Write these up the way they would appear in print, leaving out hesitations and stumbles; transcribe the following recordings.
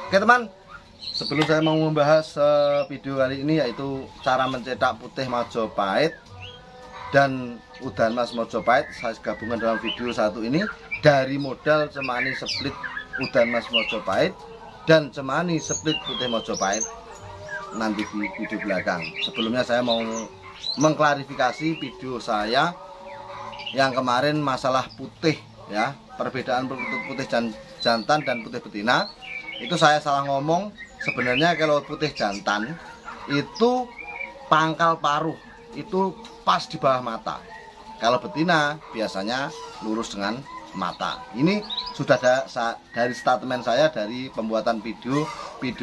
Oke teman, sebelum saya mau membahas video kali ini, yaitu cara mencetak putih Majapahit dan udan mas Majapahit, saya gabungkan dalam video satu ini, dari modal cemani split udan mas Majapahit dan cemani split putih Majapahit nanti di video belakang. Sebelumnya saya mau mengklarifikasi video saya yang kemarin masalah putih ya, perbedaan putih jantan dan putih betina. Itu saya salah ngomong. Sebenarnya kalau putih jantan itu pangkal paruh itu pas di bawah mata. Kalau betina biasanya lurus dengan mata. Ini sudah ada dari statement saya dari pembuatan video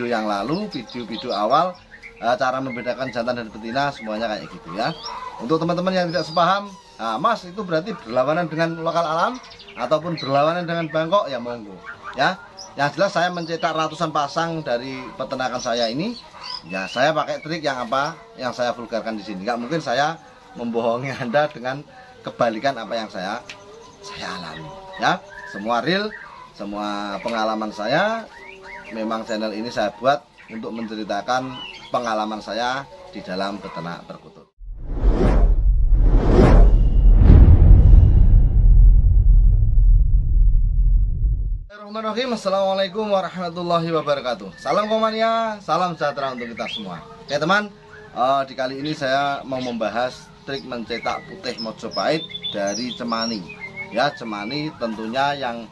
yang lalu, video awal, cara membedakan jantan dan betina, semuanya kayak gitu ya. Untuk teman-teman yang tidak sepaham, nah, Mas itu berarti berlawanan dengan lokal alam ataupun berlawanan dengan Bangkok, ya monggo ya. Yang jelas saya mencetak ratusan pasang dari peternakan saya ini, ya saya pakai trik yang apa yang saya vulgarkan di sini. Nggak mungkin saya membohongi Anda dengan kebalikan apa yang saya alami ya. Semua real, semua pengalaman saya. Memang channel ini saya buat untuk menceritakan pengalaman saya di dalam beternak perkutut. Bismillahirrahmanirrahim. Assalamualaikum warahmatullahi wabarakatuh. Salam komania, salam sejahtera untuk kita semua. Oke teman, di kali ini saya mau membahas trik mencetak putih Majapahit dari cemani. Ya, cemani tentunya yang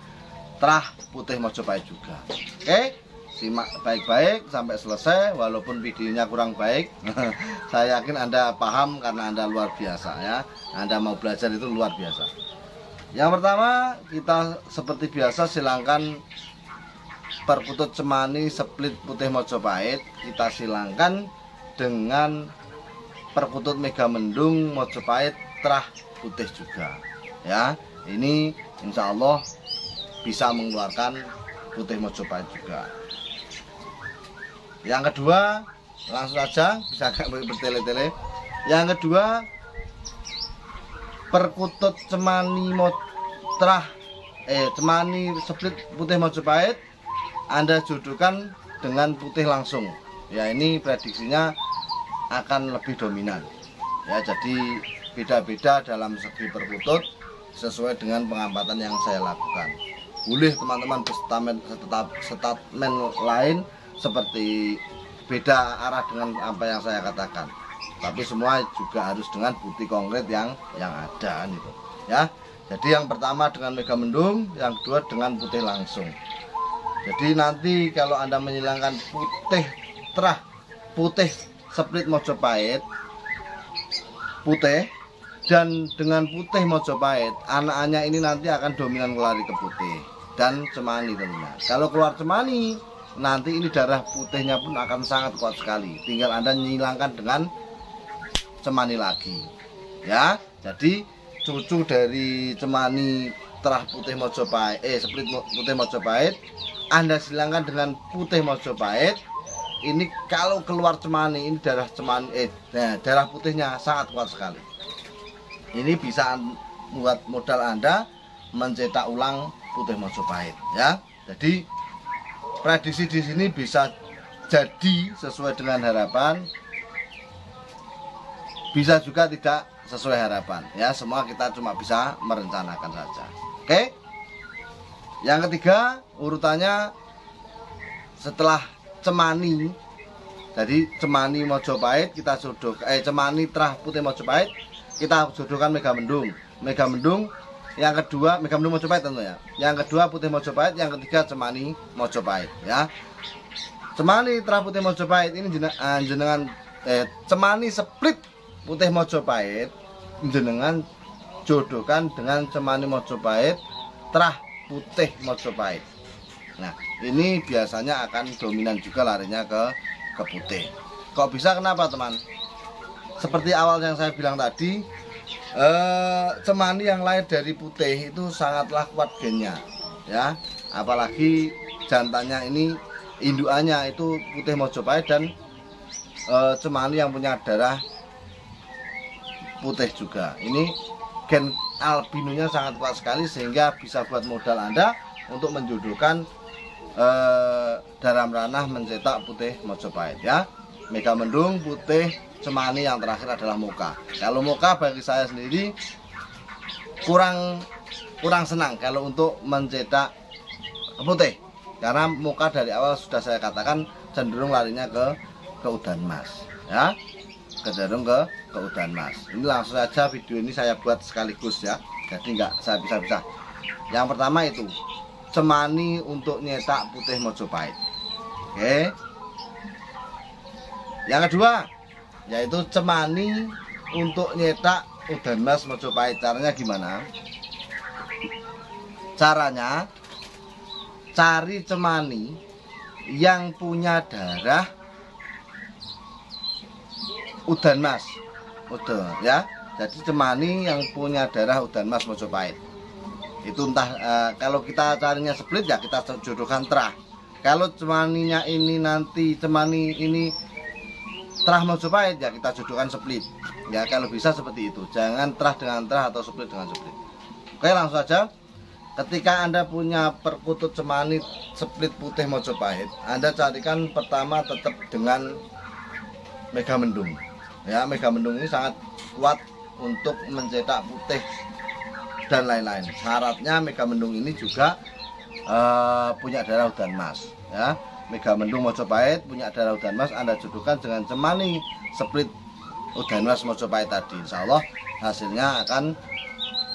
terah putih Majapahit juga. Oke, simak baik-baik sampai selesai. Walaupun videonya kurang baik, saya yakin Anda paham karena Anda luar biasa ya. Anda mau belajar itu luar biasa. Yang pertama, kita seperti biasa silangkan perkutut cemani split putih Majapahit, kita silangkan dengan perkutut Megamendung Majapahit terah putih juga ya. Ini insya Allah bisa mengeluarkan putih Majapahit juga. Yang kedua, langsung saja, bisa agak bertele-tele. Yang kedua, perkutut cemani cemani split putih Majapahit Anda jodohkan dengan putih langsung ya. Ini prediksinya akan lebih dominan ya, jadi beda-beda dalam segi perkutut sesuai dengan pengamatan yang saya lakukan. Boleh teman-teman statement lain seperti beda arah dengan apa yang saya katakan, tapi semua juga harus dengan bukti konkret yang ada gitu ya. Jadi yang pertama dengan Megamendung, yang kedua dengan putih langsung. Jadi nanti kalau Anda menyilangkan putih terah putih split Majapahit putih dan dengan putih Majapahit, anak-anaknya ini nanti akan dominan lari ke putih dan cemani tentunya. Kalau keluar cemani, nanti ini darah putihnya pun akan sangat kuat sekali. Tinggal Anda menyilangkan dengan cemani lagi ya. Jadi cucu dari cemani terah putih Majapahit split putih Majapahit Anda silangkan dengan putih Majapahit. Ini kalau keluar cemani, ini darah cemani darah putihnya sangat kuat sekali. Ini bisa membuat modal Anda mencetak ulang putih Majapahit ya. Jadi prediksi di sini bisa jadi sesuai dengan harapan, bisa juga tidak sesuai harapan ya. Semua kita cuma bisa merencanakan saja. Oke. Yang ketiga urutannya setelah cemani, jadi cemani Majapahit kita cemani terah putih Majapahit kita jodohkan Megamendung. Yang kedua Megamendung Majapahit tentunya. Yang kedua putih Majapahit, yang ketiga cemani Majapahit ya. Cemani terah putih Majapahit ini jenengan cemani split putih Majapahit jenengan jodohkan dengan cemani Majapahit terah putih Majapahit. Nah, ini biasanya akan dominan juga larinya ke putih. Kok bisa, kenapa teman? Seperti awal yang saya bilang tadi, cemani yang lahir dari putih itu sangatlah kuat gennya ya. Apalagi jantannya ini, indukannya itu putih Majapahit dan cemani yang punya darah putih juga. Ini gen albinonya sangat kuat sekali sehingga bisa buat modal Anda untuk menjodohkan dalam ranah mencetak putih Mojopahit ya. Megamendung, Putih, Cemani, yang terakhir adalah Moka. Kalau Moka bagi saya sendiri kurang senang kalau untuk mencetak putih, karena Moka dari awal sudah saya katakan cenderung larinya ke udan emas ya, cenderung ke udan emas. Ini langsung saja video ini saya buat sekaligus ya, jadi nggak saya bisa-bisa. Yang pertama itu Cemani untuk nyetak putih Mojopahit. Oke. Yang kedua yaitu Cemani untuk nyetak udan emas Mojopahit. Caranya gimana? Caranya cari Cemani yang punya darah udan emas. Udah ya. Jadi Cemani yang punya darah udan emas Mojopahit. Itu entah kalau kita carinya split ya kita jodohkan terah. Kalau Cemaninya ini nanti Cemani ini terah Mojopahit ya kita jodohkan split. Ya kalau bisa seperti itu. Jangan terah dengan terah atau split dengan split. Oke, langsung saja. Ketika Anda punya perkutut Cemani split putih Mojopahit, Anda carikan pertama tetap dengan Megamendung. Ya, Megamendung ini sangat kuat untuk mencetak putih dan lain-lain. Syaratnya Megamendung ini juga punya darah udan emas ya. Megamendung Mojopahit punya darah udan emas, Anda jodohkan dengan Cemani split udan emas Mojopahit tadi. Insya Allah hasilnya akan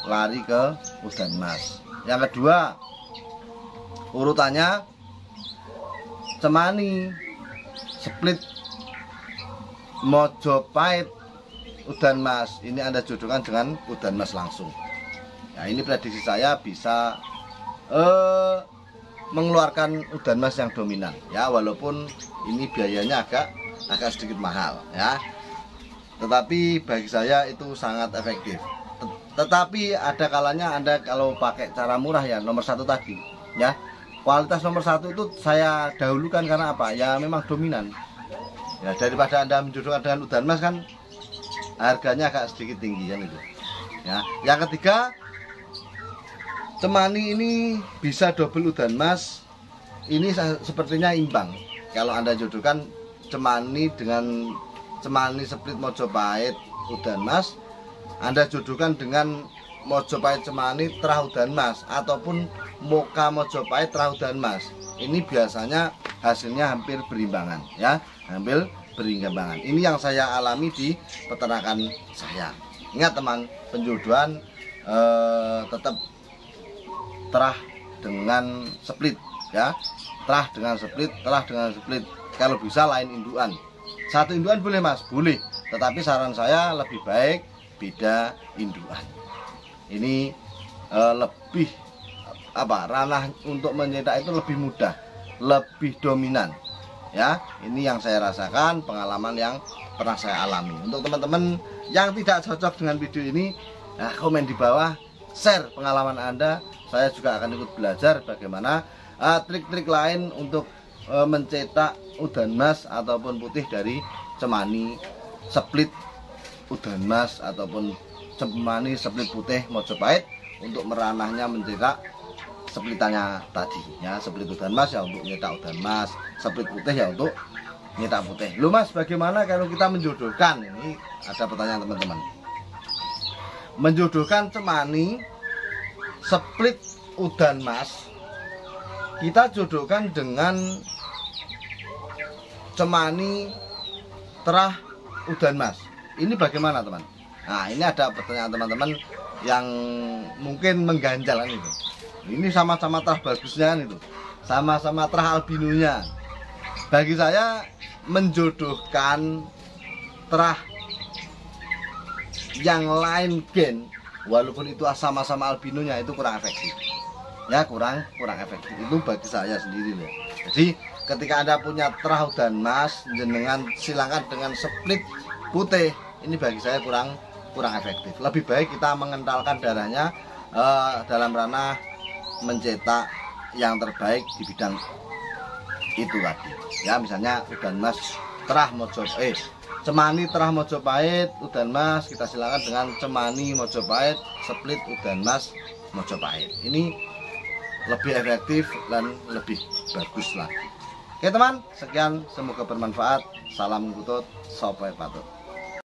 lari ke udan emas. Yang kedua, urutannya Cemani split Mojopahit udan emas, ini Anda jodohkan dengan udan emas langsung. Nah, ini prediksi saya bisa mengeluarkan udan emas yang dominan ya, walaupun ini biayanya agak sedikit mahal ya, tetapi bagi saya itu sangat efektif. Tetapi ada kalanya Anda kalau pakai cara murah ya, nomor satu tadi ya, kualitas nomor satu itu saya dahulukan karena apa ya, memang dominan ya, daripada Anda menjodohkan dengan udan emas kan harganya agak sedikit tinggi kan itu ya. Yang ketiga, Cemani ini bisa double udan emas. Ini sepertinya imbang. Kalau Anda jodohkan Cemani dengan Cemani split Mojopahit udan emas, Anda jodohkan dengan Mojopahit Cemani terah udan emas, ataupun Moka Mojopahit terah udan emas. Ini biasanya hasilnya hampir berimbangan ya, hampir berimbangan. Ini yang saya alami di peternakan saya. Ingat teman, penjodohan tetap terah dengan split ya, terah dengan split, terah dengan split. Kalau bisa lain induan, satu induan boleh mas, boleh, tetapi saran saya lebih baik beda induan. Ini lebih ranah untuk mencetak itu lebih mudah, lebih dominan ya. Ini yang saya rasakan, pengalaman yang pernah saya alami. Untuk teman-teman yang tidak cocok dengan video ini, komen di bawah, share pengalaman Anda. Saya juga akan ikut belajar bagaimana trik-trik lain untuk mencetak udan emas ataupun putih dari Cemani split udan emas ataupun Cemani split putih Mojopahit, untuk meranahnya mencetak splitannya tadi ya. Split udan emas ya untuk nyetak udan emas, split putih ya untuk nyetak putih. Lu mas, bagaimana kalau kita menjodohkan? Ini ada pertanyaan teman-teman. Menjodohkan Cemani split udan emas, kita jodohkan dengan Cemani terah udan emas. Ini bagaimana teman? Nah, ini ada pertanyaan teman-teman yang mungkin mengganjal kan itu. Ini sama-sama terah bagusnya kan itu, sama-sama terah albinonya. Bagi saya menjodohkan terah yang lain gen, walaupun itu sama-sama albinonya, itu kurang efektif ya, kurang efektif itu bagi saya sendiri ya. Jadi ketika Anda punya terah udan emas, jenengan silakan dengan split putih, ini bagi saya kurang efektif. Lebih baik kita mengentalkan darahnya dalam ranah mencetak yang terbaik di bidang itu tadi ya. Misalnya udan emas terah Mojopahit, Cemani terah Mojopahit udan emas, kita silakan dengan Cemani Mojopahit split udan emas Mojopahit. Ini lebih efektif dan lebih bagus lagi. Oke teman, sekian, semoga bermanfaat. Salam Kutut, Sopai Patut.